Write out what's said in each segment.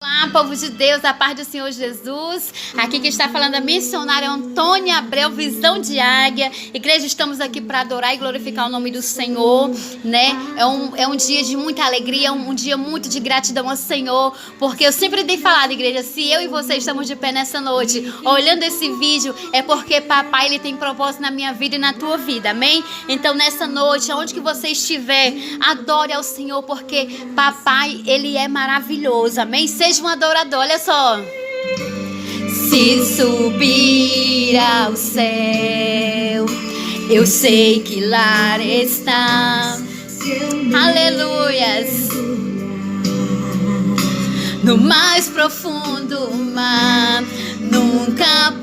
Olá, povo de Deus, a paz do Senhor Jesus. Aqui que está falando a missionária Antônia Abreu, Visão de Águia. Igreja, estamos aqui para adorar e glorificar o nome do Senhor, né? É um dia de muita alegria, um dia muito de gratidão ao Senhor, porque eu sempre tenho falado, igreja, se eu e você estamos de pé nessa noite, olhando esse vídeo, é porque papai, ele tem propósito na minha vida e na tua vida, amém? Então, nessa noite, aonde que você estiver, adore ao Senhor, porque papai, ele é maravilhoso, amém? Seja um adorador, olha só. Se subir ao céu, eu sei que lá está. Aleluias. No mais profundo mar, nunca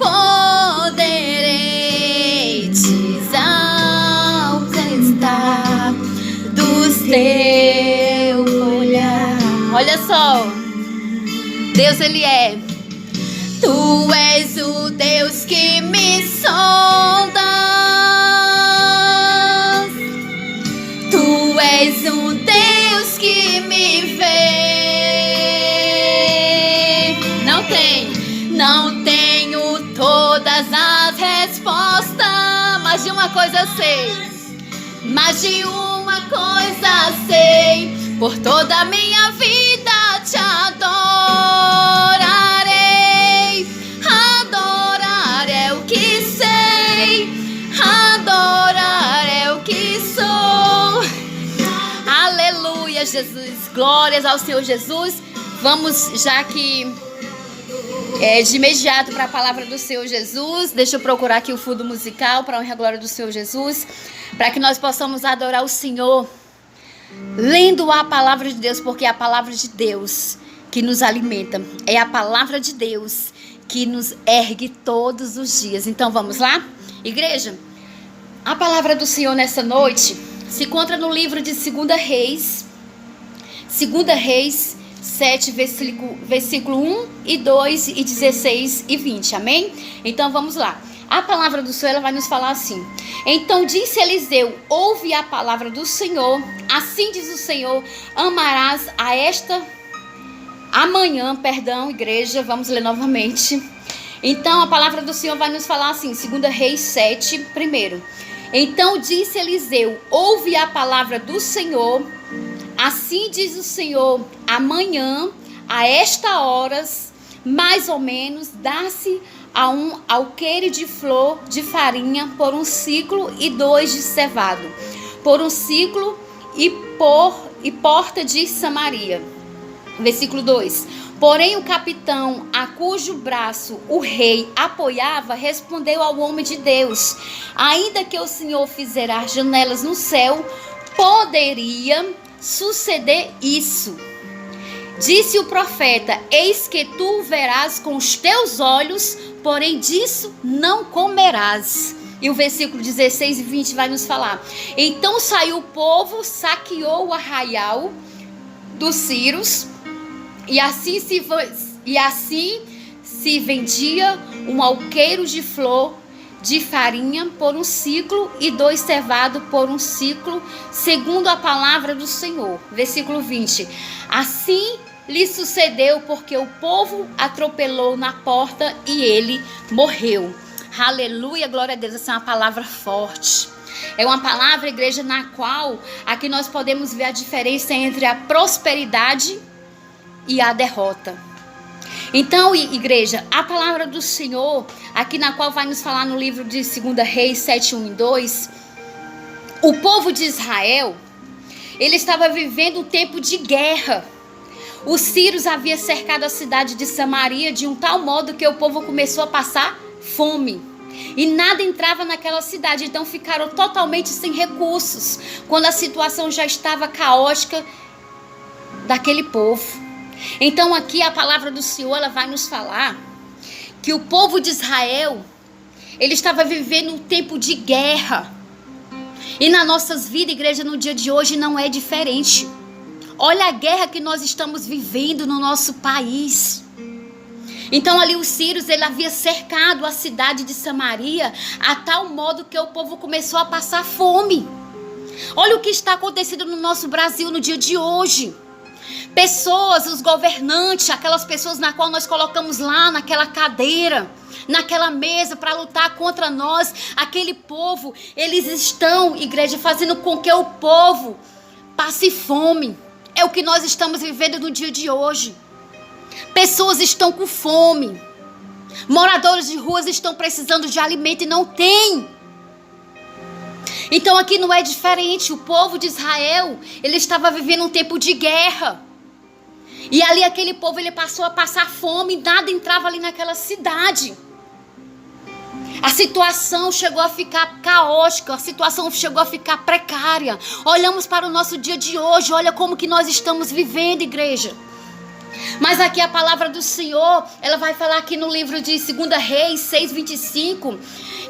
poderei desalcançar do teu olhar. Olha só. Deus, ele é. Tu és o Deus que me sonda. Tu és o Deus que me vê. Não tenho todas as respostas, mas de uma coisa sei, por toda a minha vida te adorarei. Adorar é o que sei, adorar é o que sou. Aleluia, Jesus, glórias ao Senhor Jesus. Vamos já que de imediato para a palavra do Senhor Jesus. Deixa eu procurar aqui o fundo musical para a honra e a glória do Senhor Jesus, para que nós possamos adorar o Senhor lendo a palavra de Deus, porque é a palavra de Deus que nos alimenta, é a palavra de Deus que nos ergue todos os dias. Então vamos lá? Igreja, a palavra do Senhor nessa noite se encontra no livro de 2 Reis 7, versículo 1 e 2 e 16 e 20, amém? Então vamos lá. A palavra do Senhor, ela vai nos falar assim: então disse Eliseu, ouve a palavra do Senhor, assim diz o Senhor, amarás igreja, vamos ler novamente. Então a palavra do Senhor vai nos falar assim, 2 Reis 7, primeiro. Então disse Eliseu, ouve a palavra do Senhor, assim diz o Senhor, amanhã, a esta horas, mais ou menos, dá-se a um alqueire de flor de farinha por 1 ciclo e 2 de cevado, por 1 ciclo e porta de Samaria. Versículo 2. Porém o capitão, a cujo braço o rei apoiava, respondeu ao homem de Deus: ainda que o Senhor fizer as janelas no céu, poderia suceder isso. Disse o profeta: eis que tu verás com os teus olhos, porém disso não comerás. E o versículo 16 e 20 vai nos falar: então saiu o povo, saqueou o arraial dos Círios, e assim se vendia um alqueiro de flor de farinha por 1 ciclo e 2 cevado por 1 ciclo, segundo a palavra do Senhor. Versículo 20. Assim lhe sucedeu, porque o povo atropelou na porta e ele morreu. Aleluia, glória a Deus. Essa é uma palavra forte. É uma palavra, igreja, na qual aqui nós podemos ver a diferença entre a prosperidade e a derrota. Então, igreja, a palavra do Senhor, aqui na qual vai nos falar no livro de 2 Reis 7, 1 e 2, o povo de Israel, ele estava vivendo um tempo de guerra. Os sírios haviam cercado a cidade de Samaria de um tal modo que o povo começou a passar fome. E nada entrava naquela cidade, então ficaram totalmente sem recursos, quando a situação já estava caótica daquele povo. Então aqui a palavra do Senhor, ela vai nos falar que o povo de Israel, ele estava vivendo um tempo de guerra. E nas nossas vidas, igreja, no dia de hoje não é diferente. Olha a guerra que nós estamos vivendo no nosso país. Então ali os sírios, ele havia cercado a cidade de Samaria a tal modo que o povo começou a passar fome. Olha o que está acontecendo no nosso Brasil no dia de hoje. Pessoas, os governantes, aquelas pessoas na qual nós colocamos lá naquela cadeira, naquela mesa para lutar contra nós, aquele povo, eles estão, igreja, fazendo com que o povo passe fome. É o que nós estamos vivendo no dia de hoje. Pessoas estão com fome. Moradores de ruas estão precisando de alimento e não tem. Então aqui não é diferente. O povo de Israel, ele estava vivendo um tempo de guerra. E ali aquele povo, ele passou a passar fome, nada entrava ali naquela cidade. A situação chegou a ficar caótica, a situação chegou a ficar precária. Olhamos para o nosso dia de hoje, olha como que nós estamos vivendo, igreja. Mas aqui a palavra do Senhor, ela vai falar aqui no livro de 2 Reis 6:25,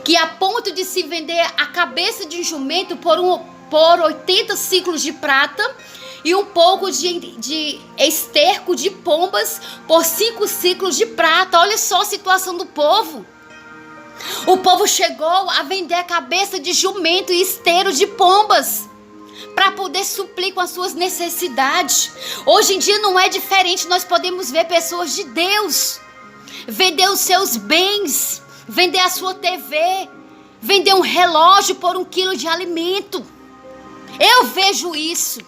que a ponto de se vender a cabeça de um jumento por 80 ciclos de prata, e um pouco de esterco de pombas por 5 ciclos de prata. Olha só a situação do povo. O povo chegou a vender a cabeça de jumento e esteiro de pombas para poder suprir com as suas necessidades. Hoje em dia não é diferente. Nós podemos ver pessoas de Deus vender os seus bens, vender a sua TV, vender um relógio por 1 quilo de alimento. Eu vejo isso.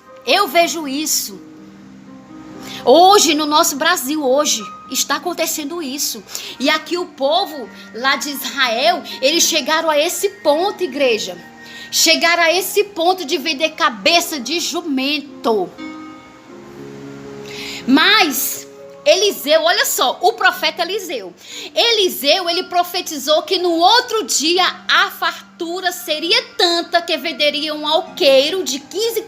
Hoje, no nosso Brasil, hoje, está acontecendo isso. E aqui o povo lá de Israel, eles chegaram a esse ponto, igreja. Chegaram a esse ponto de vender cabeça de jumento. Mas Eliseu, olha só, o profeta Eliseu. Eliseu, ele profetizou que no outro dia a fartura seria tanta que venderia um alqueiro de 15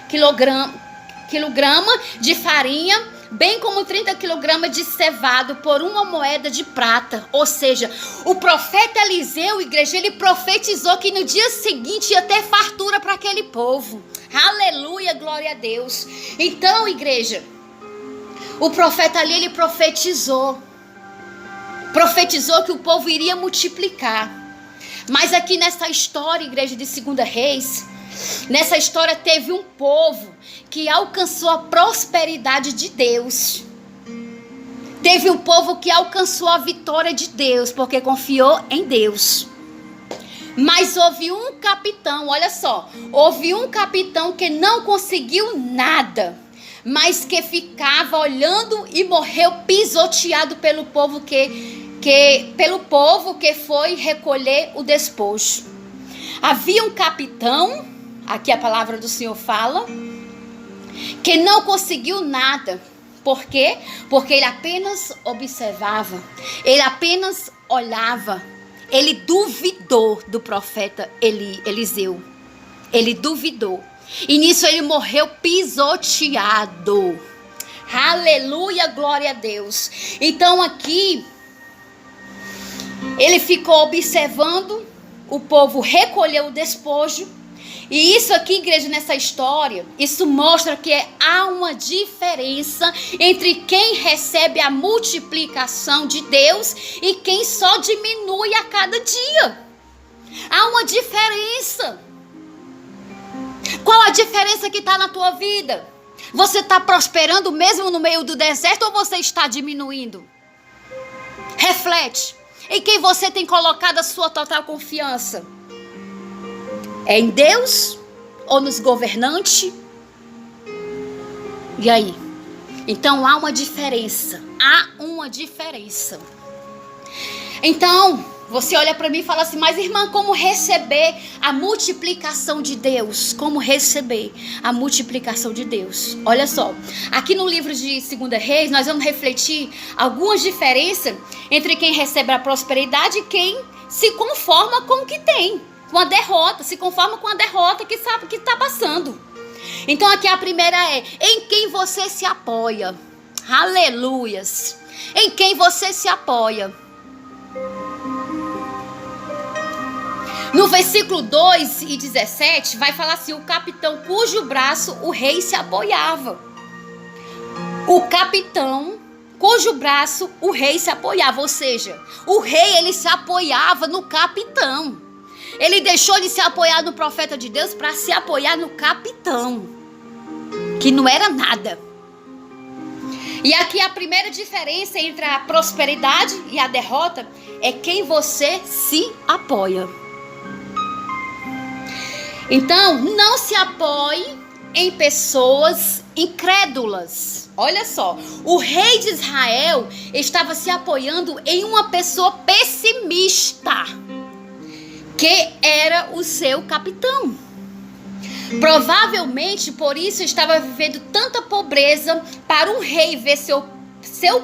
quilograma de farinha, bem como 30 quilogramas de cevado por 1 moeda de prata. Ou seja, o profeta Eliseu, igreja, ele profetizou que no dia seguinte ia ter fartura para aquele povo. Aleluia, glória a Deus. Então, igreja, o profeta ali, ele profetizou que o povo iria multiplicar. Mas aqui nessa história, igreja de 2 Reis, nessa história teve um povo que alcançou a prosperidade de Deus. Teve um povo que alcançou a vitória de Deus, porque confiou em Deus. Mas houve um capitão, olha só, houve um capitão que não conseguiu nada, mas que ficava olhando e morreu pisoteado pelo povo que foi recolher o despojo. Havia um capitão, aqui a palavra do Senhor fala, que não conseguiu nada. Por quê? Porque ele apenas observava, ele apenas olhava, ele duvidou do profeta Eliseu. Ele duvidou. E nisso ele morreu pisoteado. Aleluia, glória a Deus. Então aqui, ele ficou observando, o povo recolheu o despojo. E isso aqui, igreja, nessa história, isso mostra que há uma diferença entre quem recebe a multiplicação de Deus e quem só diminui a cada dia. Há uma diferença. Qual a diferença que está na tua vida? Você está prosperando mesmo no meio do deserto ou você está diminuindo? Reflete. Em quem você tem colocado a sua total confiança? É em Deus ou nos governantes? E aí? Então há uma diferença. Há uma diferença. Então, você olha para mim e fala assim, mas irmã, como receber a multiplicação de Deus? Como receber a multiplicação de Deus? Olha só, aqui no livro de 2 Reis, nós vamos refletir algumas diferenças entre quem recebe a prosperidade e quem se conforma com o que tem, com a derrota, se conforma com a derrota que sabe que está passando. Então aqui a primeira é, em quem você se apoia? Aleluias! Em quem você se apoia? No versículo 2 e 17, vai falar assim, o capitão cujo braço o rei se apoiava. O capitão cujo braço o rei se apoiava, ou seja, o rei, ele se apoiava no capitão. Ele deixou de se apoiar no profeta de Deus para se apoiar no capitão, que não era nada. E aqui a primeira diferença entre a prosperidade e a derrota é quem você se apoia. Então, não se apoie em pessoas incrédulas. Olha só, o rei de Israel estava se apoiando em uma pessoa pessimista, que era o seu capitão. Provavelmente por isso estava vivendo tanta pobreza para um rei ver seu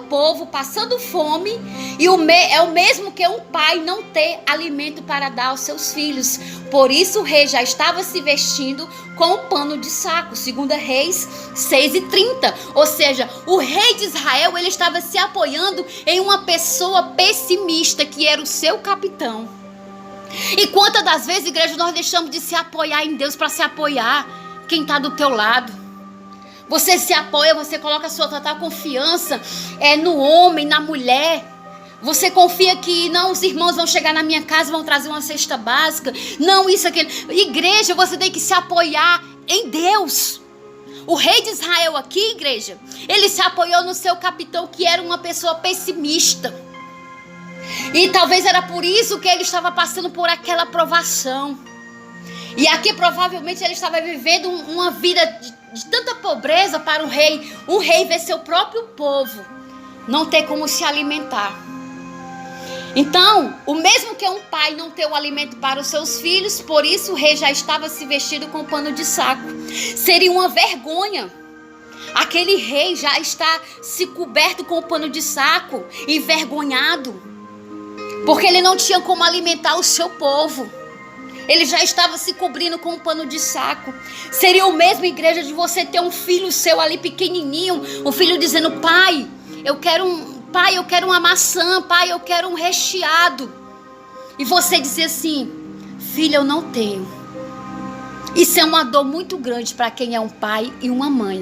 povo passando fome, e é o mesmo que um pai não ter alimento para dar aos seus filhos. Por isso o rei já estava se vestindo com um pano de saco, 2 Reis 6:30. Ou seja, o rei de Israel, ele estava se apoiando em uma pessoa pessimista, que era o seu capitão. E quantas das vezes, igreja, nós deixamos de se apoiar em Deus para se apoiar quem está do teu lado? Você se apoia, você coloca a sua total confiança no homem, na mulher. Você confia que não, os irmãos vão chegar na minha casa e vão trazer uma cesta básica. Não, isso, aquilo. Igreja, você tem que se apoiar em Deus. O rei de Israel aqui, igreja, ele se apoiou no seu capitão, que era uma pessoa pessimista. E talvez era por isso que ele estava passando por aquela provação. E aqui provavelmente ele estava vivendo uma vida de tanta pobreza para um rei ver seu próprio povo não ter como se alimentar. Então, o mesmo que um pai não ter o alimento para os seus filhos, por isso o rei já estava se vestindo com pano de saco. Seria uma vergonha. Aquele rei já está se coberto com pano de saco, envergonhado, porque ele não tinha como alimentar o seu povo. Ele já estava se cobrindo com um pano de saco. Seria o mesmo, igreja, de você ter um filho seu ali pequenininho, um filho dizendo: pai, eu quero uma maçã, pai, eu quero um recheado. E você dizer assim: filha, eu não tenho. Isso é uma dor muito grande para quem é um pai e uma mãe.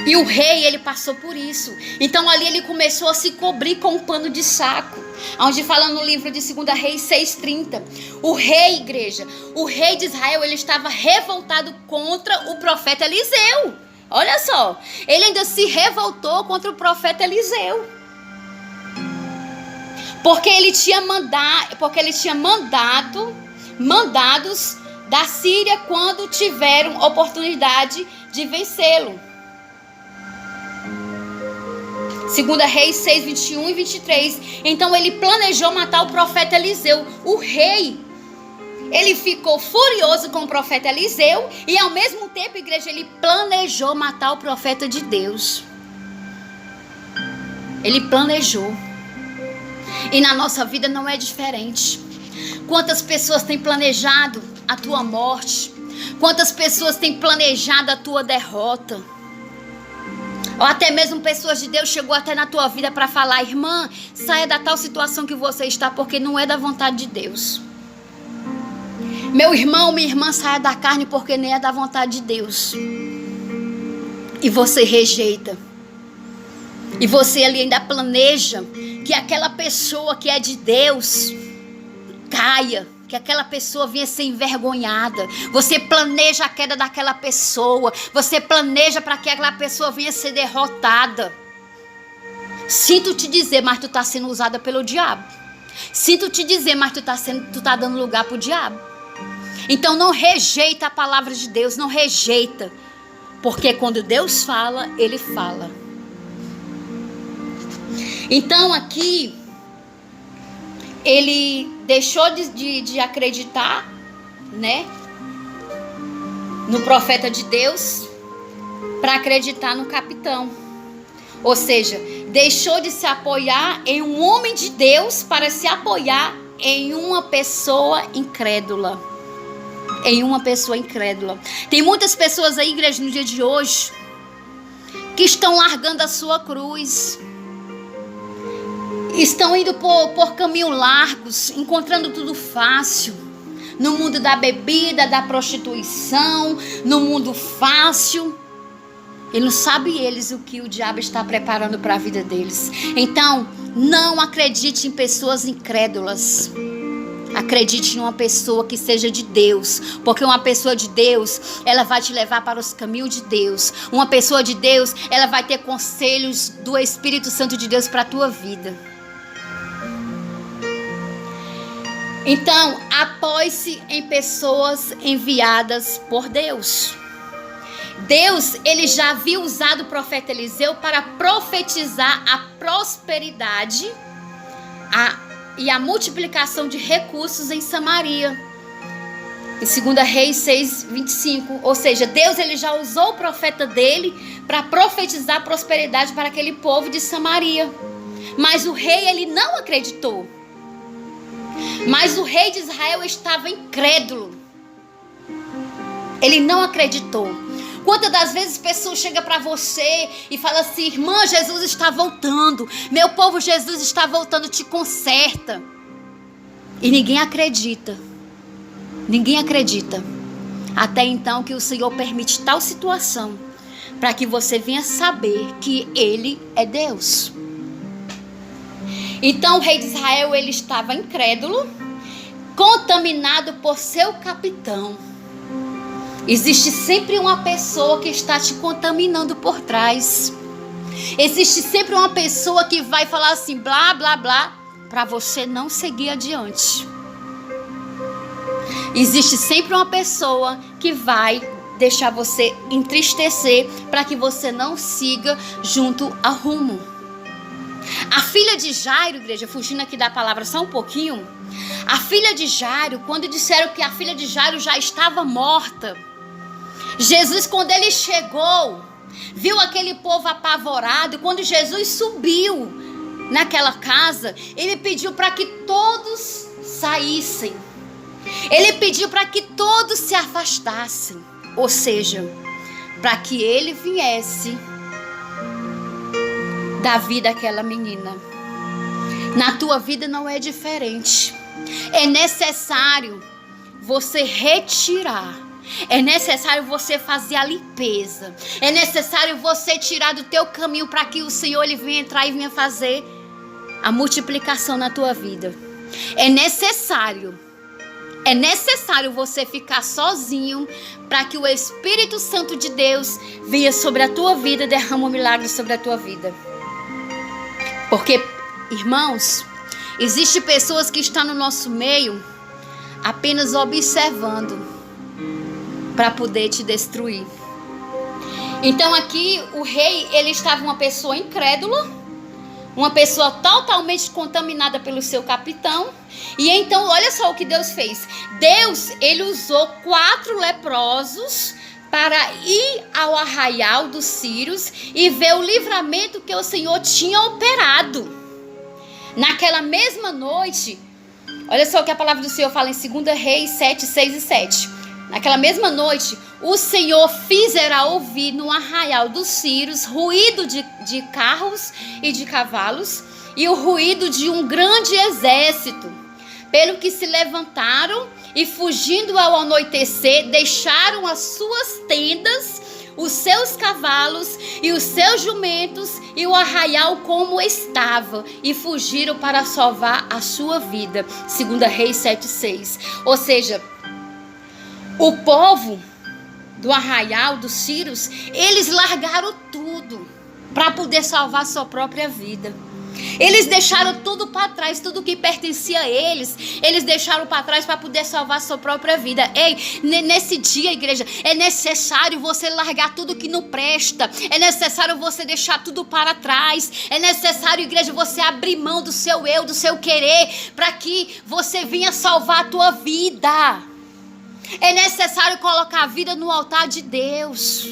E o rei, ele passou por isso. Então ali ele começou a se cobrir com um pano de saco. Onde fala no livro de 2 Reis 6:30. O rei, igreja, o rei de Israel, ele estava revoltado contra o profeta Eliseu. Olha só, ele ainda se revoltou contra o profeta Eliseu. Porque ele tinha mandados da Síria quando tiveram oportunidade de vencê-lo. 2 Reis 6, 21 e 23. Então ele planejou matar o profeta Eliseu. O rei, ele ficou furioso com o profeta Eliseu e ao mesmo tempo, igreja, ele planejou matar o profeta de Deus. Ele planejou. E na nossa vida não é diferente. Quantas pessoas têm planejado a tua morte? Quantas pessoas têm planejado a tua derrota? Ou até mesmo pessoas de Deus chegou até na tua vida para falar: irmã, saia da tal situação que você está, porque não é da vontade de Deus. Meu irmão, minha irmã, saia da carne, porque nem é da vontade de Deus. E você rejeita. E você ali ainda planeja que aquela pessoa que é de Deus caia, que aquela pessoa venha ser envergonhada. Você planeja a queda daquela pessoa. Você planeja para que aquela pessoa venha ser derrotada. Sinto te dizer, mas tu está sendo usada pelo diabo. Sinto te dizer, mas tu tá dando lugar para o diabo. Então não rejeita a palavra de Deus, não rejeita. Porque quando Deus fala, Ele fala. Então aqui, ele deixou de acreditar, né, no profeta de Deus para acreditar no capitão. Ou seja, deixou de se apoiar em um homem de Deus para se apoiar em uma pessoa incrédula. Em uma pessoa incrédula. Tem muitas pessoas aí, igreja, no dia de hoje, que estão largando a sua cruz. Estão indo por caminhos largos, encontrando tudo fácil. No mundo da bebida, da prostituição, no mundo fácil. E não sabem eles o que o diabo está preparando para a vida deles. Então, não acredite em pessoas incrédulas. Acredite numa pessoa que seja de Deus, porque uma pessoa de Deus, ela vai te levar para os caminhos de Deus. Uma pessoa de Deus, ela vai ter conselhos do Espírito Santo de Deus para a tua vida. Então, apoie-se em pessoas enviadas por Deus. Deus, ele já havia usado o profeta Eliseu para profetizar a prosperidade e a multiplicação de recursos em Samaria. Em 2 Reis 6:25. Ou seja, Deus, ele já usou o profeta dele para profetizar a prosperidade para aquele povo de Samaria. Mas o rei, ele não acreditou. Mas o rei de Israel estava incrédulo. Ele não acreditou. Quantas das vezes pessoas chegam para você e falam assim: irmã, Jesus está voltando, meu povo, Jesus está voltando, te conserta. E ninguém acredita. Ninguém acredita. Até então que o Senhor permite tal situação, para que você venha saber que Ele é Deus. Então o rei de Israel, ele estava incrédulo, contaminado por seu capitão. Existe sempre uma pessoa que está te contaminando por trás. Existe sempre uma pessoa que vai falar assim, blá, blá, blá, para você não seguir adiante. Existe sempre uma pessoa que vai deixar você entristecer para que você não siga junto ao rumo. A filha de Jairo, igreja, fugindo aqui da palavra só um pouquinho. A filha de Jairo, quando disseram que a filha de Jairo já estava morta, Jesus, quando ele chegou, viu aquele povo apavorado. Quando Jesus subiu naquela casa, ele pediu para que todos saíssem. Ele pediu para que todos se afastassem. Ou seja, para que ele viesse da vida daquela menina. Na tua vida não é diferente. É necessário você retirar. É necessário você fazer a limpeza. É necessário você tirar do teu caminho para que o Senhor ele venha entrar e venha fazer a multiplicação na tua vida. É necessário você ficar sozinho para que o Espírito Santo de Deus venha sobre a tua vida e derrame um milagre sobre a tua vida. Porque, irmãos, existem pessoas que estão no nosso meio apenas observando para poder te destruir. Então aqui o rei, ele estava uma pessoa incrédula, uma pessoa totalmente contaminada pelo seu capitão. E então olha só o que Deus fez. Deus, ele usou 4 leprosos para ir ao arraial dos sírios e ver o livramento que o Senhor tinha operado. Naquela mesma noite, olha só o que a palavra do Senhor fala em 2 Reis 7, 6 e 7. Naquela mesma noite, o Senhor fizera ouvir no arraial dos sírios ruído de carros e de cavalos e o ruído de um grande exército. Pelo que se levantaram e, fugindo ao anoitecer, deixaram as suas tendas, os seus cavalos e os seus jumentos e o arraial como estava, e fugiram para salvar a sua vida. 2 Reis 7:6. Ou seja, o povo do arraial dos sírios, eles largaram tudo para poder salvar sua própria vida. Eles deixaram tudo para trás, tudo que pertencia a eles, eles deixaram para trás para poder salvar sua própria vida. Ei, nesse dia, igreja, é necessário você largar tudo que não presta. É necessário você deixar tudo para trás. É necessário, igreja, você abrir mão do seu eu, do seu querer, para que você venha salvar a tua vida. É necessário colocar a vida no altar de Deus.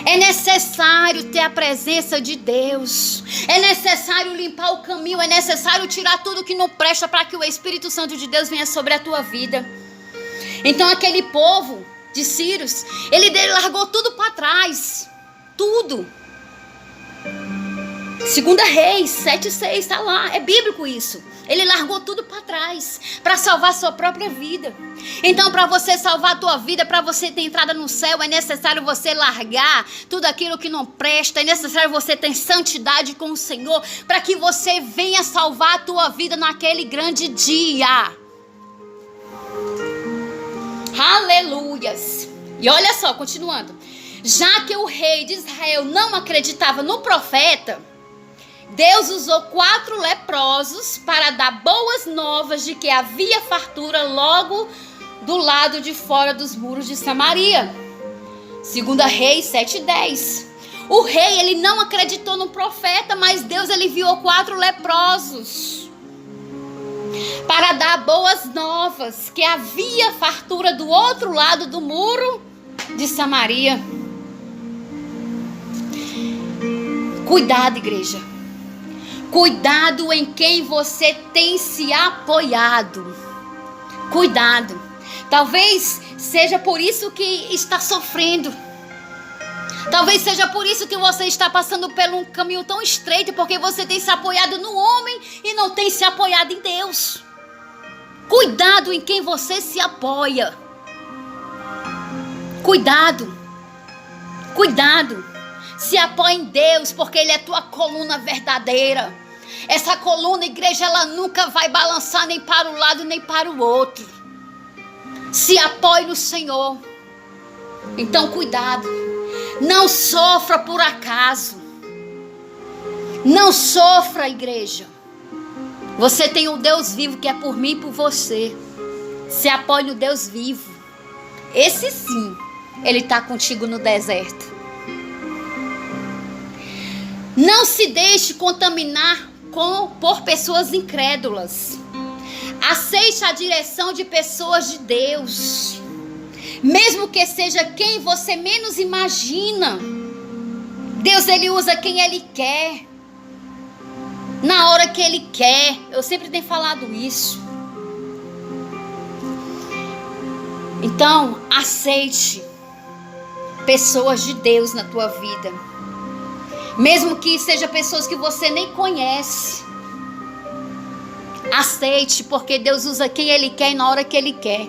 É necessário ter a presença de Deus. É necessário limpar o caminho. É necessário tirar tudo que não presta para que o Espírito Santo de Deus venha sobre a tua vida. Então aquele povo de sírios, ele largou tudo para trás. Tudo. 2 Reis 7:6 está lá. É bíblico isso. Ele largou tudo para trás para salvar a sua própria vida. Então, para você salvar a tua vida, para você ter entrada no céu, é necessário você largar tudo aquilo que não presta. É necessário você ter santidade com o Senhor, para que você venha salvar a tua vida naquele grande dia. Aleluias. E olha só, continuando. Já que o rei de Israel não acreditava no profeta, Deus usou 4 leprosos para dar boas novas de que havia fartura logo do lado de fora dos muros de Samaria. 2 Reis 7:10. O rei, ele não acreditou no profeta, mas Deus, ele enviou 4 leprosos para dar boas novas que havia fartura do outro lado do muro de Samaria. Cuidado, igreja. Cuidado em quem você tem se apoiado. Cuidado. Talvez seja por isso que está sofrendo. Talvez seja por isso que você está passando por um caminho tão estreito, porque você tem se apoiado no homem e não tem se apoiado em Deus. Cuidado em quem você se apoia. Cuidado. Cuidado. Se apoie em Deus, porque Ele é tua coluna verdadeira. Essa coluna, igreja, ela nunca vai balançar nem para um lado nem para o outro. Se apoie no Senhor. Então, cuidado. Não sofra por acaso. Não sofra, igreja. Você tem um Deus vivo que é por mim e por você. Se apoie no Deus vivo. Esse sim, Ele está contigo no deserto. Não se deixe contaminar por pessoas incrédulas. Aceite a direção de pessoas de Deus. Mesmo que seja quem você menos imagina. Deus, Ele usa quem Ele quer. Na hora que Ele quer. Eu sempre tenho falado isso. Então, aceite pessoas de Deus na tua vida. Mesmo que seja pessoas que você nem conhece. Aceite, porque Deus usa quem Ele quer e na hora que Ele quer.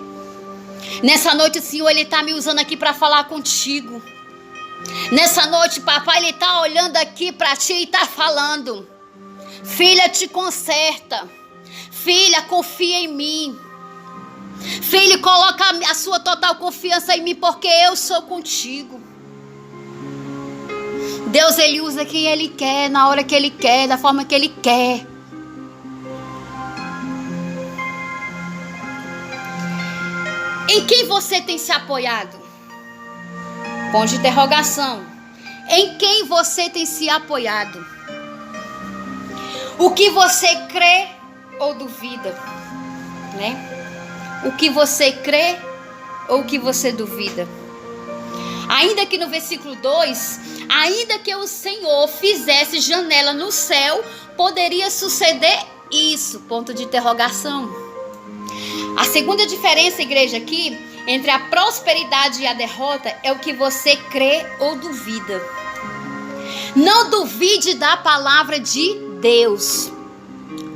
Nessa noite o Senhor, Ele está me usando aqui para falar contigo. Nessa noite, papai, Ele está olhando aqui para ti e está falando. Filha, te conserta. Filha, confia em mim. Filho, coloca a sua total confiança em mim, porque eu sou contigo. Deus, Ele usa quem Ele quer, na hora que Ele quer, da forma que Ele quer. Em quem você tem se apoiado? Ponto de interrogação. Em quem você tem se apoiado? O que você crê ou duvida? Né? O que você crê ou o que você duvida? Ainda que no versículo 2, ainda que o Senhor fizesse janela no céu, poderia suceder isso? Ponto de interrogação. A segunda diferença, igreja, aqui, entre a prosperidade e a derrota, é o que você crê ou duvida. Não duvide da palavra de Deus.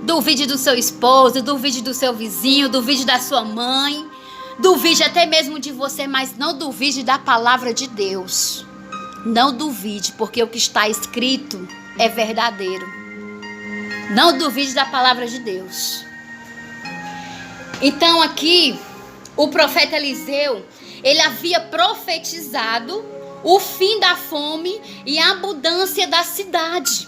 Duvide do seu esposo, duvide do seu vizinho, duvide da sua mãe, duvide até mesmo de você, mas não duvide da palavra de Deus. Não duvide, porque o que está escrito é verdadeiro. Não duvide da palavra de Deus. Então aqui, o profeta Eliseu, ele havia profetizado o fim da fome e a abundância da cidade.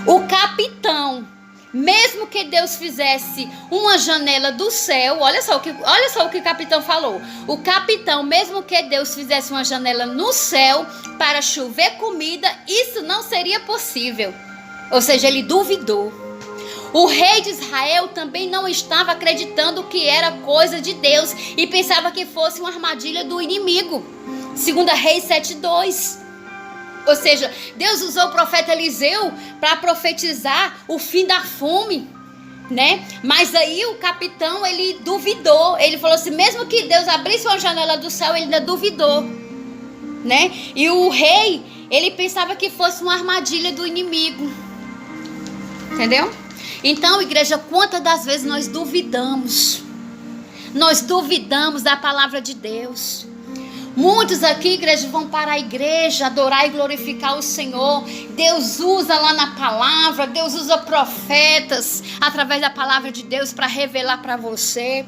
O capitão, mesmo que Deus fizesse uma janela do céu, olha só o que o capitão falou. O capitão, mesmo que Deus fizesse uma janela no céu para chover comida, isso não seria possível. Ou seja, ele duvidou. O rei de Israel também não estava acreditando que era coisa de Deus e pensava que fosse uma armadilha do inimigo. 2 Reis 7:2. Ou seja, Deus usou o profeta Eliseu para profetizar o fim da fome, né? Mas aí o capitão, ele duvidou. Ele falou assim, mesmo que Deus abrisse uma janela do céu, ele ainda duvidou, né? E o rei, ele pensava que fosse uma armadilha do inimigo. Entendeu? Então, igreja, quantas das vezes nós duvidamos? Nós duvidamos da palavra de Deus. Muitos aqui, igreja, vão para a igreja adorar e glorificar o Senhor. Deus usa lá na palavra, Deus usa profetas através da palavra de Deus para revelar para você.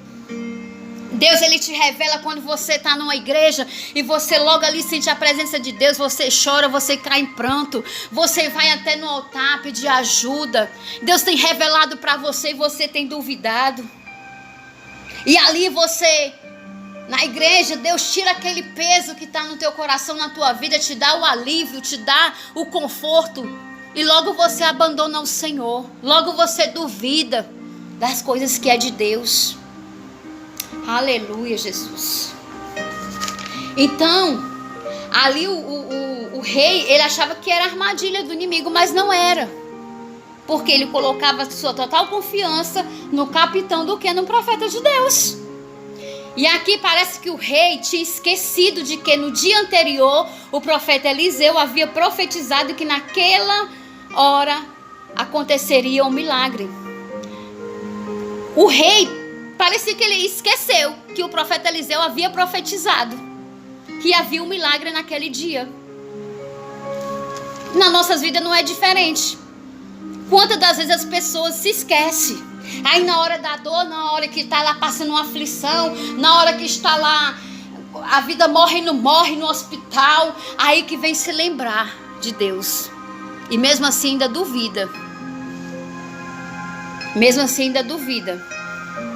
Deus, ele te revela quando você está numa igreja e você logo ali sente a presença de Deus, você chora, você cai em pranto, você vai até no altar pedir ajuda. Deus tem revelado para você e você tem duvidado. E ali você, na igreja, Deus tira aquele peso que está no teu coração, na tua vida, te dá o alívio, te dá o conforto. E logo você abandona o Senhor, logo você duvida das coisas que é de Deus. Aleluia, Jesus. Então, ali o rei, ele achava que era armadilha do inimigo, mas não era. Porque ele colocava sua total confiança no capitão do que no profeta de Deus. E aqui parece que o rei tinha esquecido de que no dia anterior o profeta Eliseu havia profetizado que naquela hora aconteceria um milagre. O rei parecia que ele esqueceu que o profeta Eliseu havia profetizado que havia um milagre naquele dia. Nas nossas vidas não é diferente. Quantas das vezes as pessoas se esquecem? Aí na hora da dor, na hora que está lá passando uma aflição, na hora que está lá, a vida morre e não morre no hospital, aí que vem se lembrar de Deus. E mesmo assim ainda duvida. Mesmo assim ainda duvida.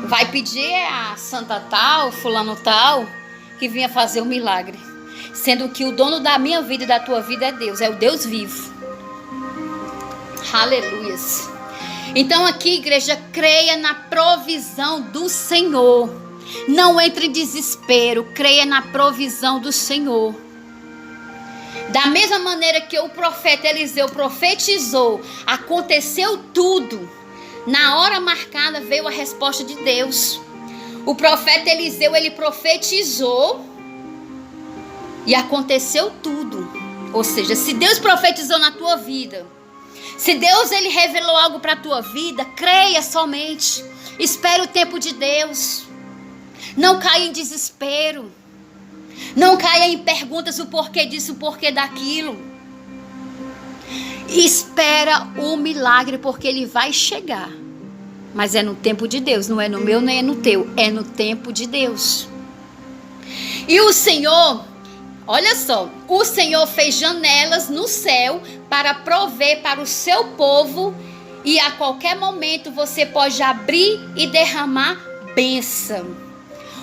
Vai pedir a santa tal, fulano tal, que vinha fazer um milagre. Sendo que o dono da minha vida e da tua vida é Deus, é o Deus vivo. Aleluias. Então aqui, igreja, creia na provisão do Senhor. Não entre em desespero, creia na provisão do Senhor. Da mesma maneira que o profeta Eliseu profetizou, aconteceu tudo. Na hora marcada veio a resposta de Deus. O profeta Eliseu, ele profetizou e aconteceu tudo. Ou seja, se Deus profetizou na tua vida, se Deus ele revelou algo para a tua vida, creia somente. Espere o tempo de Deus. Não caia em desespero. Não caia em perguntas o porquê disso, o porquê daquilo. Espera o milagre, porque ele vai chegar. Mas é no tempo de Deus, não é no meu nem é no teu, é no tempo de Deus. E o Senhor, olha só, o Senhor fez janelas no céu para prover para o seu povo, e a qualquer momento você pode abrir e derramar bênção.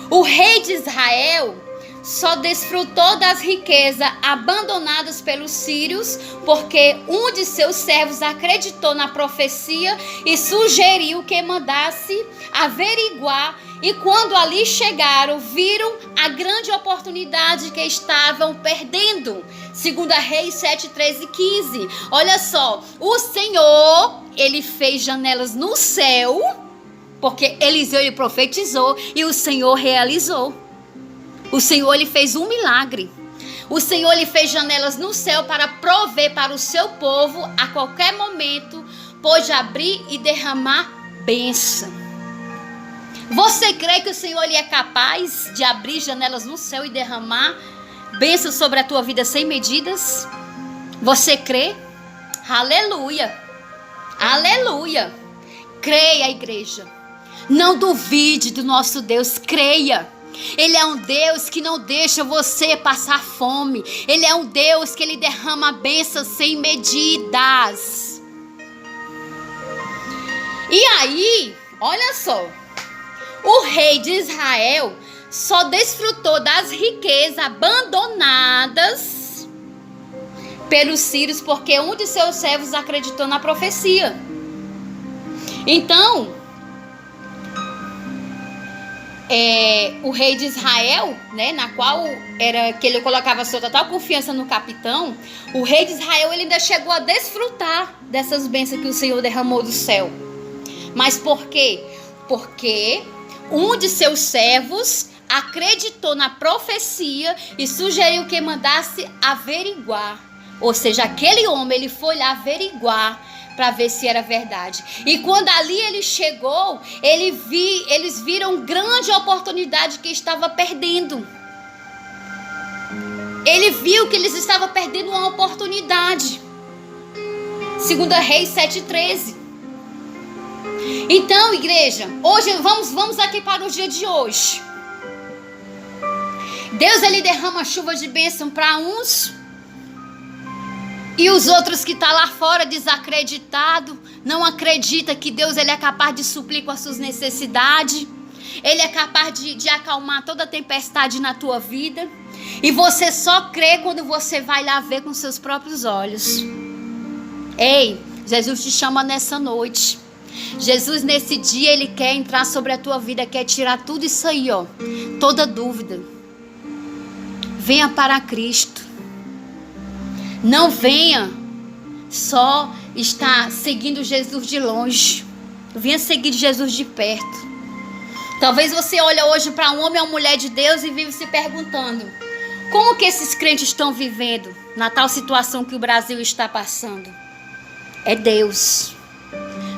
O rei de Israel só desfrutou das riquezas abandonadas pelos sírios, porque um de seus servos acreditou na profecia e sugeriu que mandasse averiguar. E quando ali chegaram, viram a grande oportunidade que estavam perdendo. 2 Reis 7, 13 e 15. Olha só, o Senhor, ele fez janelas no céu, porque Eliseu ele profetizou e o Senhor realizou. O Senhor ele fez um milagre. O Senhor ele fez janelas no céu para prover para o seu povo, a qualquer momento pôde abrir e derramar bênção. Você crê que o Senhor ele é capaz de abrir janelas no céu e derramar bênção sobre a tua vida sem medidas? Você crê? Aleluia! Aleluia! Creia, igreja. Não duvide do nosso Deus, creia. Ele é um Deus que não deixa você passar fome. Ele é um Deus que ele derrama bênçãos sem medidas. E aí, olha só. O rei de Israel só desfrutou das riquezas abandonadas pelos sírios, porque um de seus servos acreditou na profecia. Então, o rei de Israel, né, na qual era que ele colocava sua total confiança no capitão, o rei de Israel ele ainda chegou a desfrutar dessas bênçãos que o Senhor derramou do céu. Mas por quê? Porque um de seus servos acreditou na profecia e sugeriu que mandasse averiguar. Ou seja, aquele homem ele foi lá averiguar para ver se era verdade. E quando ali ele chegou, eles viram grande oportunidade que estava perdendo. Ele viu que eles estavam perdendo uma oportunidade. 2 Reis 7,13. Então, igreja, hoje vamos aqui para o dia de hoje. Deus, ele derrama chuva de bênção para uns, e os outros que estão lá fora desacreditado, não acredita que Deus, ele é capaz de suprir com as suas necessidades. Ele é capaz de acalmar toda a tempestade na tua vida. E você só crê quando você vai lá ver com seus próprios olhos. Ei, Jesus te chama nessa noite. Jesus, nesse dia, ele quer entrar sobre a tua vida, quer tirar tudo isso aí, ó, toda dúvida. Venha para Cristo. Não venha só estar seguindo Jesus de longe. Venha seguir Jesus de perto. Talvez você olhe hoje para um homem ou mulher de Deus e vive se perguntando: como que esses crentes estão vivendo na tal situação que o Brasil está passando? É Deus.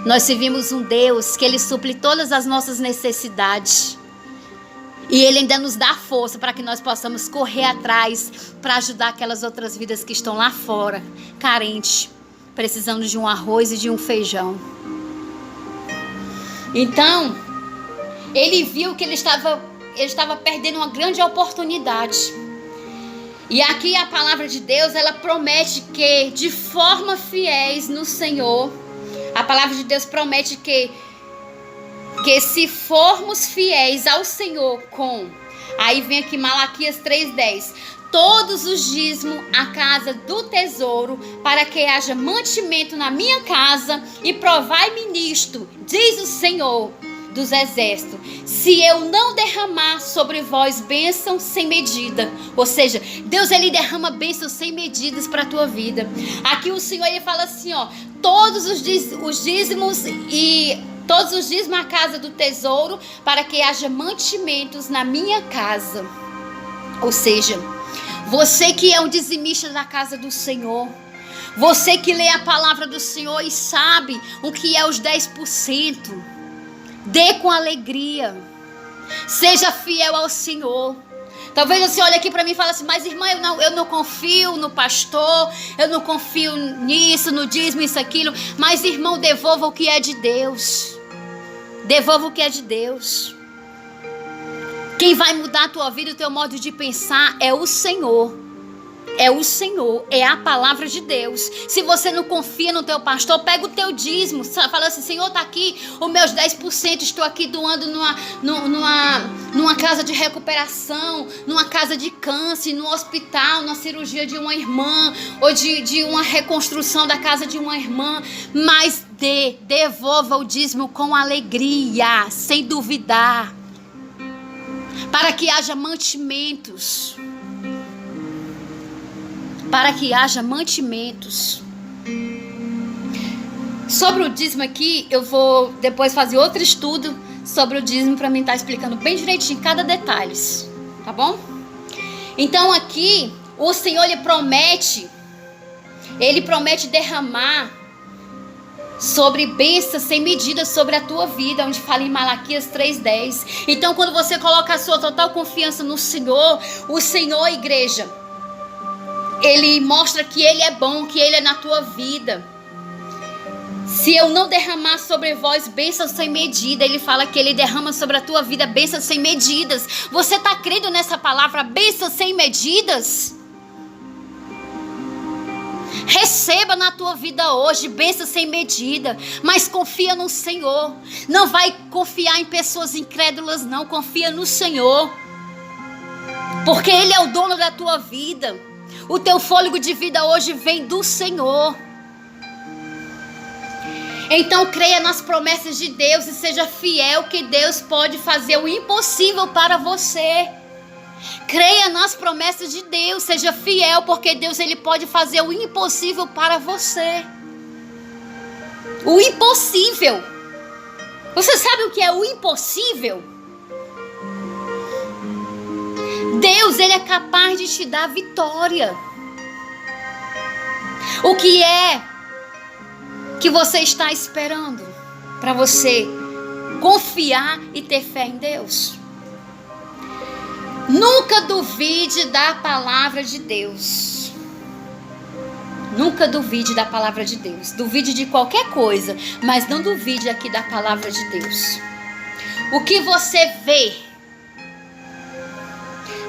Nós servimos um Deus que ele suple todas as nossas necessidades. E ele ainda nos dá força para que nós possamos correr atrás para ajudar aquelas outras vidas que estão lá fora, carentes, precisando de um arroz e de um feijão. Então, ele viu que ele estava perdendo uma grande oportunidade. E aqui a palavra de Deus, ela promete que de forma fiéis no Senhor, a palavra de Deus promete que se formos fiéis ao Senhor aí vem aqui Malaquias 3:10, todos os dízimos à casa do tesouro, para que haja mantimento na minha casa, e provai-me nisto, diz o Senhor dos exércitos, se eu não derramar sobre vós bênção sem medida. Ou seja, Deus, ele derrama bênção sem medidas para a tua vida. Aqui o Senhor, ele fala assim, ó, todos os dízimos à casa do tesouro, para que haja mantimentos na minha casa. Ou seja, você que é um dizimista da casa do Senhor, você que lê a palavra do Senhor e sabe o que é os 10%, dê com alegria. Seja fiel ao Senhor. Talvez você olhe aqui para mim e fale assim, mas irmã, eu não confio no pastor, eu não confio nisso, no dízimo, isso, aquilo. Mas irmão, devolva o que é de Deus. Devolva o que é de Deus. Quem vai mudar a tua vida, o teu modo de pensar é o Senhor. É o Senhor, é a palavra de Deus. Se você não confia no teu pastor, pega o teu dízimo. Fala assim, Senhor, está aqui os meus 10%, estou aqui doando numa casa de recuperação, numa casa de câncer, no hospital, numa cirurgia de uma irmã, ou de uma reconstrução da casa de uma irmã. Mas devolva o dízimo com alegria, sem duvidar, para que haja mantimentos. Para que haja mantimentos. Sobre o dízimo aqui, eu vou depois fazer outro estudo sobre o dízimo para mim estar explicando bem direitinho cada detalhe, tá bom? Então aqui o Senhor, ele promete derramar sobre bênçãos sem medida sobre a tua vida, onde fala em Malaquias 3:10. Então quando você coloca a sua total confiança no Senhor, o Senhor, igreja, ele mostra que ele é bom, que ele é na tua vida. Se eu não derramar sobre vós bênçãos sem medida, ele fala que ele derrama sobre a tua vida bênçãos sem medidas. Você está crendo nessa palavra, bênçãos sem medidas? Receba na tua vida hoje bênçãos sem medida, mas confia no Senhor. Não vai confiar em pessoas incrédulas, não. Confia no Senhor, porque ele é o dono da tua vida. O teu fôlego de vida hoje vem do Senhor. Então creia nas promessas de Deus e seja fiel, que Deus pode fazer o impossível para você. Creia nas promessas de Deus, seja fiel, porque Deus, ele pode fazer o impossível para você. O impossível. Você sabe o que é o impossível? Deus, ele é capaz de te dar vitória. O que é que você está esperando para você confiar e ter fé em Deus? Nunca duvide da palavra de Deus. Nunca duvide da palavra de Deus. Duvide de qualquer coisa, mas não duvide aqui da palavra de Deus. O que você vê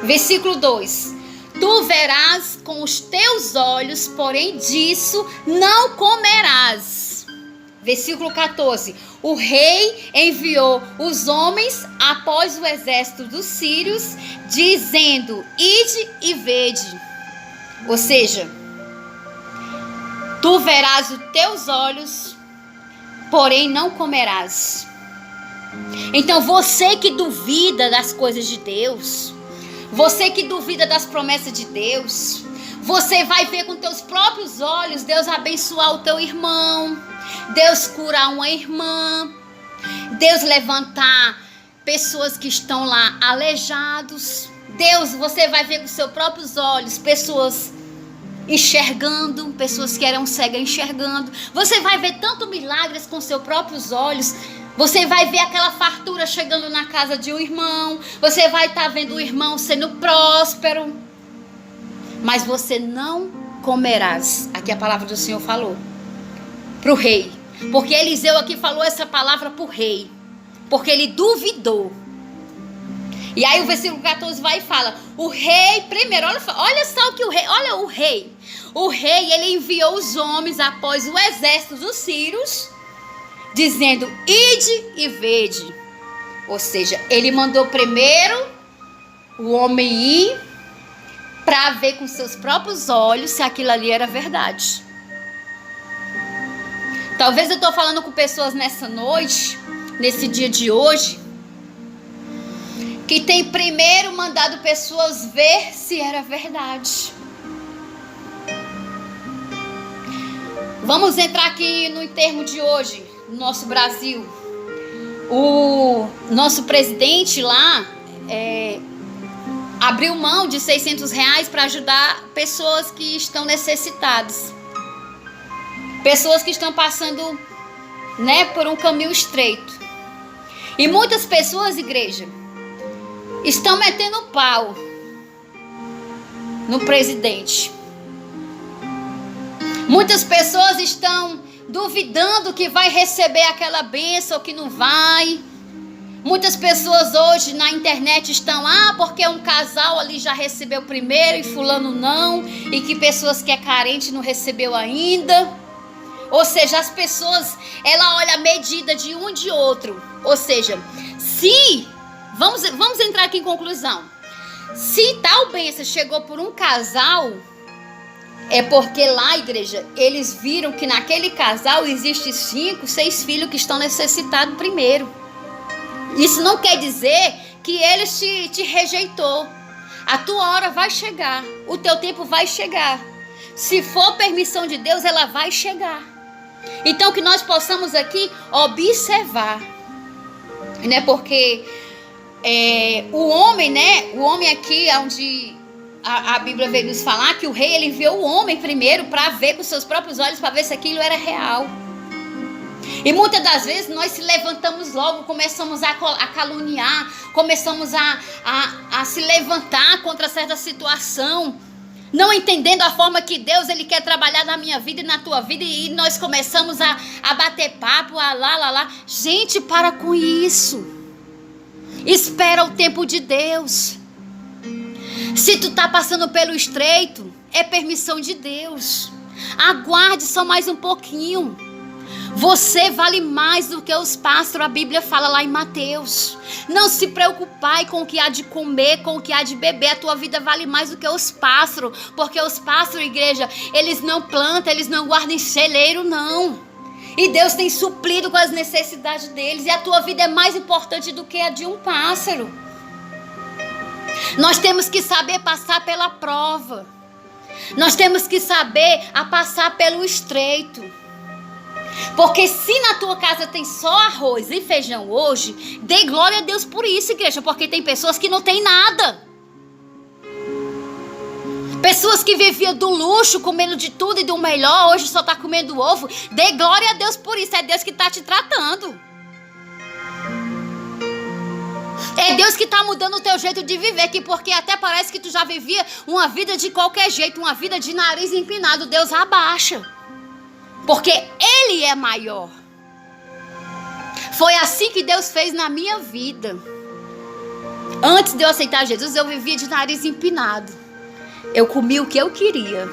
Versículo 2. Tu verás com os teus olhos, porém disso não comerás. Versículo 14. O rei enviou os homens após o exército dos sírios, dizendo: ide e vede. Ou seja, tu verás os teus olhos, porém não comerás. Então você que duvida das coisas de Deus, você que duvida das promessas de Deus, você vai ver com teus próprios olhos Deus abençoar o teu irmão, Deus curar uma irmã, Deus levantar pessoas que estão lá aleijados. Deus, você vai ver com seus próprios olhos pessoas enxergando, pessoas que eram cegas enxergando. Você vai ver tanto milagres com seus próprios olhos. Você vai ver aquela fartura chegando na casa de um irmão. Você vai estar vendo o irmão sendo próspero. Mas você não comerás. Aqui a palavra do Senhor falou para o rei. Porque Eliseu aqui falou essa palavra para o rei. Porque ele duvidou. E aí o versículo 14 vai e fala: o rei primeiro, olha só o que o rei, olha o rei. O rei, ele enviou os homens após o exército dos sírios, dizendo: ide e vede. Ou seja, ele mandou primeiro o homem ir para ver com seus próprios olhos se aquilo ali era verdade. Talvez eu estou falando com pessoas nessa noite, nesse dia de hoje, que tem primeiro mandado pessoas ver se era verdade. Vamos entrar aqui no termo de hoje, no nosso Brasil. O nosso presidente lá abriu mão de R$600 para ajudar pessoas que estão necessitadas. Pessoas que estão passando, por um caminho estreito. E muitas pessoas, igreja, estão metendo pau no presidente. Muitas pessoas estão duvidando que vai receber aquela bênção ou que não vai. Muitas pessoas hoje na internet estão, porque um casal ali já recebeu primeiro e fulano não, e que pessoas que é carente não recebeu ainda. Ou seja, as pessoas, ela olha a medida de um de outro. Ou seja, se vamos entrar aqui em conclusão. Se tal bênção chegou por um casal, é porque lá, igreja, eles viram que naquele casal existe 5, 6 filhos que estão necessitados primeiro. Isso não quer dizer que eles te rejeitou. A tua hora vai chegar, o teu tempo vai chegar. Se for permissão de Deus, ela vai chegar. Então que nós possamos aqui observar, porque o homem aqui, onde a Bíblia veio nos falar que o rei, ele enviou o homem primeiro para ver com seus próprios olhos, para ver se aquilo era real. E muitas das vezes nós se levantamos logo, começamos a caluniar, começamos a se levantar contra certa situação, não entendendo a forma que Deus, ele quer trabalhar na minha vida e na tua vida, e nós começamos a bater papo, lá. Gente, para com isso. Espera o tempo de Deus. Se tu tá passando pelo estreito, é permissão de Deus. Aguarde só mais um pouquinho. Você vale mais do que os pássaros, a Bíblia fala lá em Mateus. Não se preocupai com o que há de comer, com o que há de beber. A tua vida vale mais do que os pássaros. Porque os pássaros, igreja, eles não plantam, eles não guardam em celeiro, não. E Deus tem suprido com as necessidades deles. E a tua vida é mais importante do que a de um pássaro. Nós temos que saber passar pela prova. Nós temos que saber passar pelo estreito. Porque se na tua casa tem só arroz e feijão hoje, dê glória a Deus por isso, igreja. Porque tem pessoas que não tem nada. Pessoas que viviam do luxo, comendo de tudo e do melhor, hoje só está comendo ovo. Dê glória a Deus por isso. É Deus que está te tratando. É Deus que está mudando o teu jeito de viver aqui, porque até parece que tu já vivia uma vida de qualquer jeito, uma vida de nariz empinado. Deus abaixa. Porque Ele é maior. Foi assim que Deus fez na minha vida. Antes de eu aceitar Jesus, eu vivia de nariz empinado. Eu comia o que eu queria.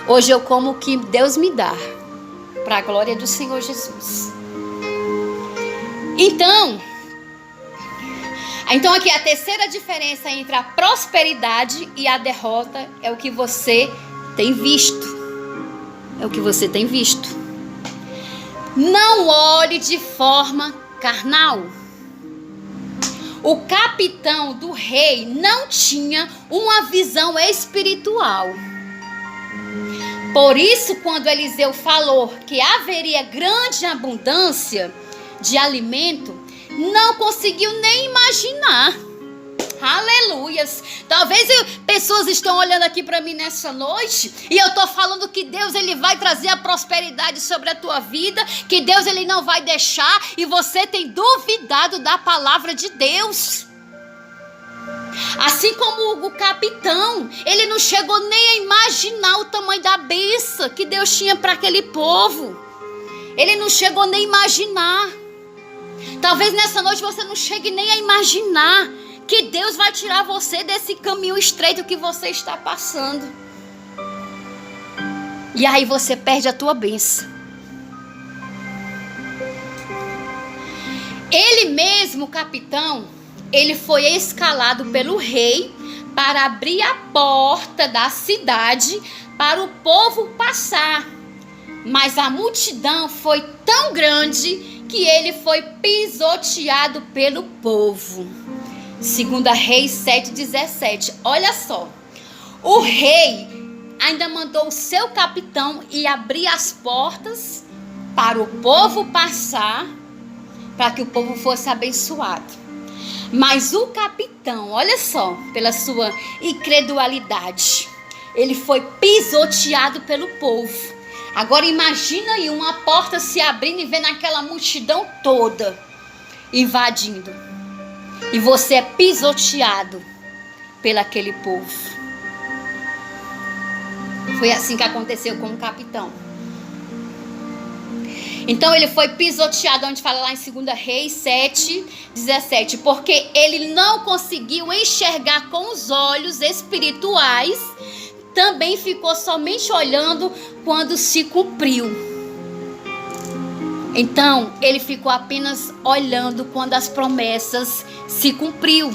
Hoje eu como o que Deus me dá, para a glória do Senhor Jesus. Então aqui a terceira diferença entre a prosperidade e a derrota é o que você tem visto. É o que você tem visto. Não olhe de forma carnal. O capitão do rei não tinha uma visão espiritual. Por isso, quando Eliseu falou que haveria grande abundância de alimento, não conseguiu nem imaginar. Aleluias. Talvez pessoas estão olhando aqui para mim nessa noite e eu estou falando que Deus ele vai trazer a prosperidade sobre a tua vida, que Deus ele não vai deixar, e você tem duvidado da palavra de Deus. Assim como o capitão, ele não chegou nem a imaginar o tamanho da bênção que Deus tinha para aquele povo. Ele não chegou nem a imaginar. Talvez nessa noite você não chegue nem a imaginar que Deus vai tirar você desse caminho estreito que você está passando. E aí você perde a tua bênção. Ele mesmo, o capitão, ele foi escalado pelo rei para abrir a porta da cidade para o povo passar. Mas a multidão foi tão grande que ele foi pisoteado pelo povo. 2 Reis 7,17. Olha só. O rei ainda mandou o seu capitão ir abrir as portas para o povo passar, para que o povo fosse abençoado. Mas o capitão, olha só, pela sua incredulidade, ele foi pisoteado pelo povo. Agora imagina aí uma porta se abrindo e vendo aquela multidão toda invadindo. E você é pisoteado pelaquele povo. Foi assim que aconteceu com o capitão. Então ele foi pisoteado, onde fala lá em 2 Reis 7,17. Porque ele não conseguiu enxergar com os olhos espirituais. Também ficou somente olhando quando se cumpriu. Então, ele ficou apenas olhando quando as promessas se cumpriu.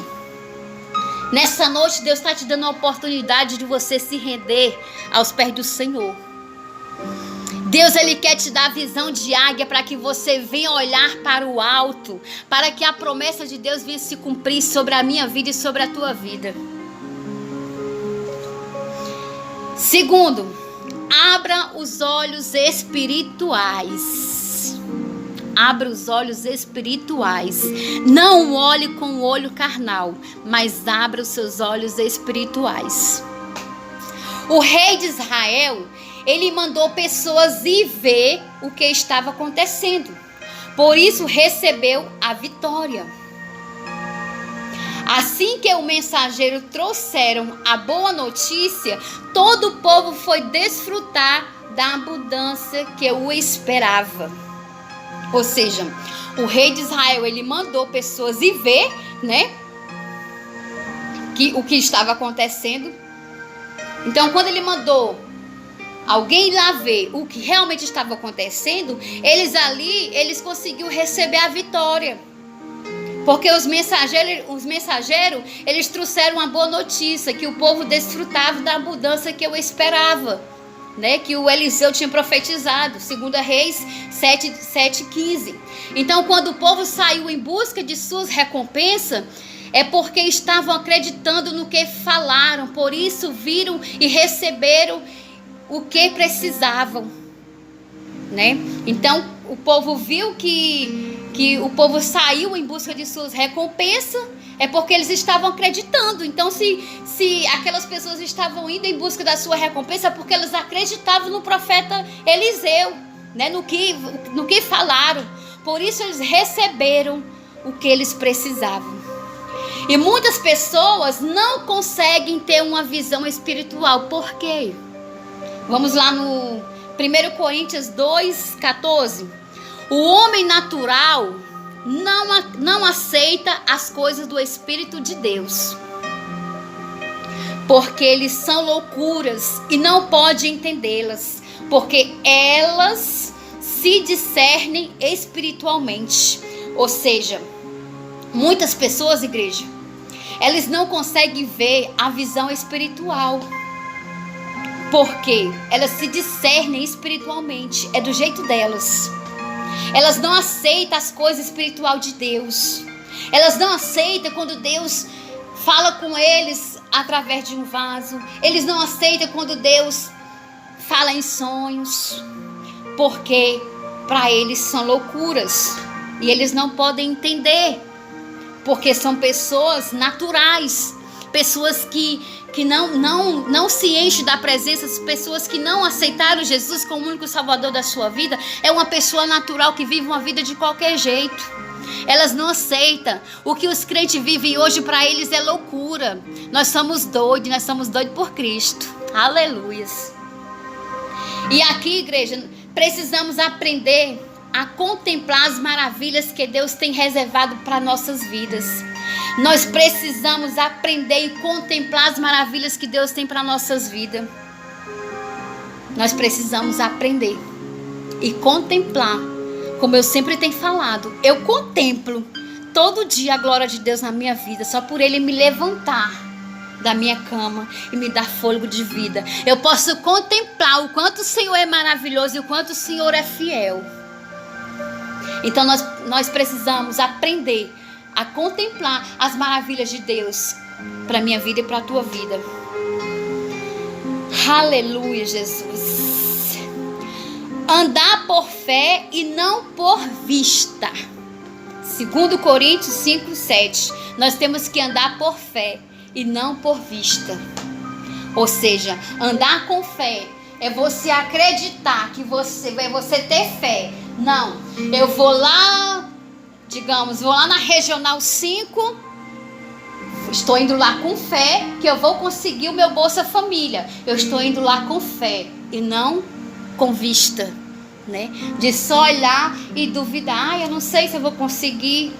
Nessa noite, Deus está te dando a oportunidade de você se render aos pés do Senhor. Deus, ele quer te dar a visão de águia para que você venha olhar para o alto, para que a promessa de Deus venha se cumprir sobre a minha vida e sobre a tua vida. Segundo, abra os olhos espirituais. Abra os olhos espirituais. Não olhe com o olho carnal, mas abra os seus olhos espirituais. O rei de Israel, ele mandou pessoas ir ver o que estava acontecendo. Por isso recebeu a vitória. Assim que o mensageiro trouxeram a boa notícia, todo o povo foi desfrutar da abundância que o esperava. Ou seja, o rei de Israel, ele mandou pessoas ir ver, né, o que estava acontecendo. Então, quando ele mandou alguém ir lá ver o que realmente estava acontecendo, eles conseguiram receber a vitória. Porque os mensageiros, eles trouxeram uma boa notícia, que o povo desfrutava da abundância que eu esperava, né? Que o Eliseu tinha profetizado, 2 Reis 7:15. Então, quando o povo saiu em busca de suas recompensas, é porque estavam acreditando no que falaram, por isso viram e receberam o que precisavam, né? Então, o povo viu que o povo saiu em busca de suas recompensas, é porque eles estavam acreditando. Então, se aquelas pessoas estavam indo em busca da sua recompensa, é porque elas acreditavam no profeta Eliseu, né? No que falaram. Por isso, eles receberam o que eles precisavam. E muitas pessoas não conseguem ter uma visão espiritual. Por quê? Vamos lá no 1 Coríntios 2:14. O homem natural, não aceita as coisas do Espírito de Deus, porque eles são loucuras e não pode entendê-las, porque elas se discernem espiritualmente. Ou seja, muitas pessoas, igreja, elas não conseguem ver a visão espiritual, porque elas se discernem espiritualmente, é do jeito delas. Elas não aceitam as coisas espirituais de Deus. Elas não aceitam quando Deus fala com eles através de um vaso. Eles não aceitam quando Deus fala em sonhos, porque para eles são loucuras e eles não podem entender, porque são pessoas naturais, pessoas que não se enchem da presença, pessoas que não aceitaram Jesus como o único salvador da sua vida. É uma pessoa natural que vive uma vida de qualquer jeito. Elas não aceitam. O que os crentes vivem hoje, para eles é loucura. Nós somos doidos por Cristo. Aleluias. E aqui, igreja, precisamos aprender a contemplar as maravilhas que Deus tem reservado para nossas vidas. Nós precisamos aprender e contemplar as maravilhas que Deus tem para nossas vidas. Nós precisamos aprender e contemplar, como eu sempre tenho falado. Eu contemplo todo dia a glória de Deus na minha vida, só por Ele me levantar da minha cama e me dar fôlego de vida. Eu posso contemplar o quanto o Senhor é maravilhoso e o quanto o Senhor é fiel. Então nós precisamos aprender a contemplar as maravilhas de Deus para a minha vida e para a tua vida. Aleluia, Jesus. Andar por fé e não por vista. 2 Coríntios 5:7. Nós temos que andar por fé e não por vista. Ou seja, andar com fé é você acreditar que é você ter fé. Não, eu vou lá, vou lá na Regional 5, estou indo lá com fé que eu vou conseguir o meu Bolsa Família. Eu estou indo lá com fé e não com vista, né? De só olhar e duvidar. Eu não sei se eu vou conseguir.